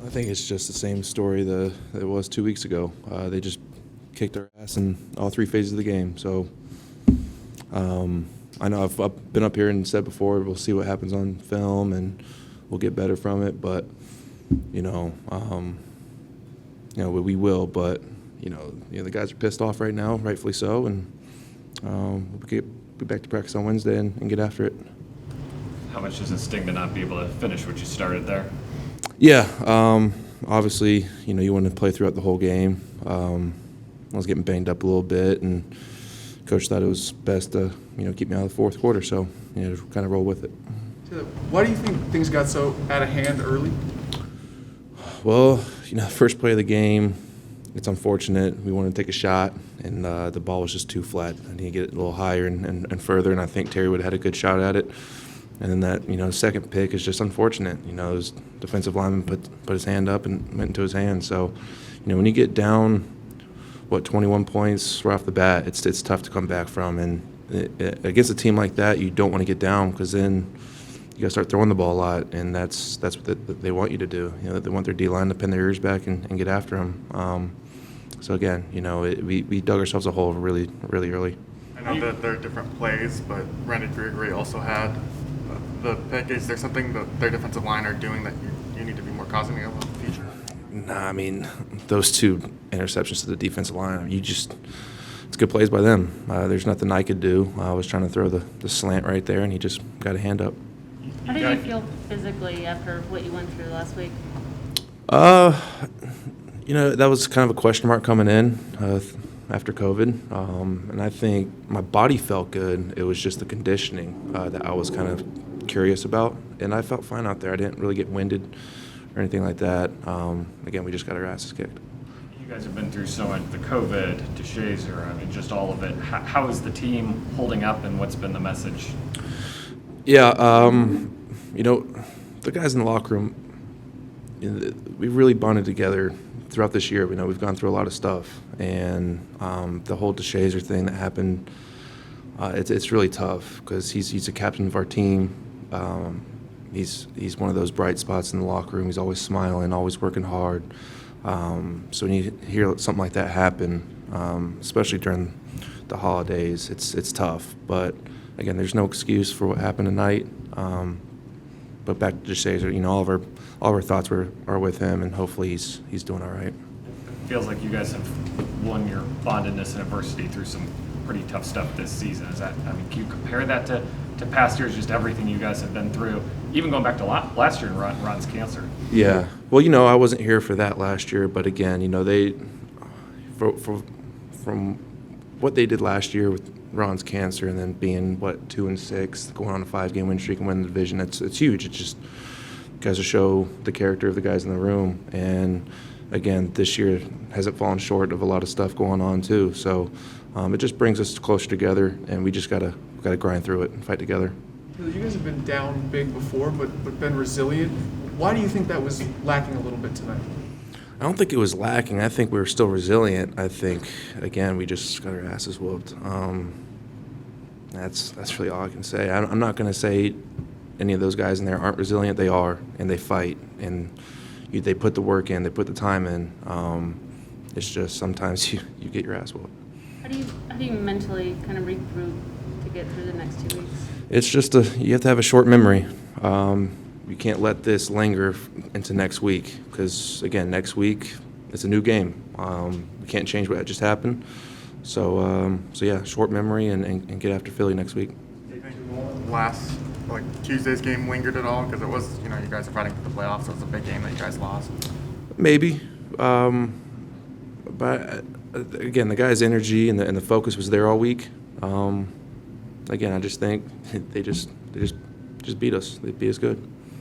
I think it's just the same story that it was 2 weeks ago. They just kicked our ass in all three phases of the game. So I know I've been up here and said before, we'll see what happens on film and we'll get better from it. But we will. But the guys are pissed off right now, rightfully so, and we'll be back to practice on Wednesday and get after it. How much does it sting to not be able to finish what you started there? Yeah, obviously, you want to play throughout the whole game. I was getting banged up a little bit, and Coach thought it was best to, keep me out of the fourth quarter, so, kind of roll with it. Why do you think things got so out of hand early? Well, the first play of the game, it's unfortunate. We wanted to take a shot, and the ball was just too flat. I need to get it a little higher and further, and I think Terry would have had a good shot at it. And then that, second pick is just unfortunate. His defensive lineman put his hand up and went into his hand. So, when you get down, 21 points right off the bat, it's tough to come back from. And against a team like that, you don't want to get down because then you got to start throwing the ball a lot, and that's what they want you to do. They want their D-line to pin their ears back and get after them. So again, we dug ourselves a hole really, really early. I know that there are different plays, but Randy Gregory also had the pick. Is there something that their defensive line are doing that you need to be more cognizant of in the future? Nah, those two interceptions to the defensive line, it's good plays by them. There's nothing I could do. I was trying to throw the slant right there, and he just got a hand up. How did you feel physically after what you went through last week? That was kind of a question mark coming in after COVID, and I think my body felt good. It was just the conditioning that I was kind of curious about, and I felt fine out there. I didn't really get winded or anything like that. Again, we just got our asses kicked. You guys have been through so much, the COVID, DeShazer, just all of it. How is the team holding up, and what's been the message? Yeah, the guys in the locker room, we really bonded together throughout this year. We've gone through a lot of stuff, and the whole DeShazer thing that happened, it's really tough because he's a captain of our team. He's one of those bright spots in the locker room. He's always smiling, always working hard. So when you hear something like that happen, especially during the holidays, it's tough. But again, there's no excuse for what happened tonight. But back to DeShazer, all of our thoughts are with him, and hopefully he's doing all right. It feels like you guys have won your bondedness and adversity through some pretty tough stuff this season. Can you compare that to past years, just everything you guys have been through, even going back to last year in Ron's cancer? Yeah. Well, I wasn't here for that last year, but again, they from what they did last year with Ron's cancer and then being 2-6, going on a 5-game win streak and winning the division, it's huge. It's just guys to show the character of the guys in the room. And again, this year hasn't fallen short of a lot of stuff going on too. So it just brings us closer together, and we just gotta grind through it and fight together. You guys have been down big before, but been resilient. Why do you think that was lacking a little bit tonight? I don't think it was lacking. I think we were still resilient. I think, again, we just got our asses whooped. That's really all I can say. I'm not going to say any of those guys in there aren't resilient. They are, and they fight, and they put the work in, they put the time in. It's just sometimes you get your ass whooped. How do you mentally kind of regroup to get through the next 2 weeks? It's just you have to have a short memory. You can't let this linger into next week because, again, next week it's a new game. We can't change what just happened. So yeah, short memory and get after Philly next week. Do you think last Tuesday's game lingered at all? Because it was, you guys are fighting for the playoffs, so it's a big game that you guys lost. Maybe, but again, the guys' energy and the focus was there all week. Again, I just think they just beat us. They beat us good.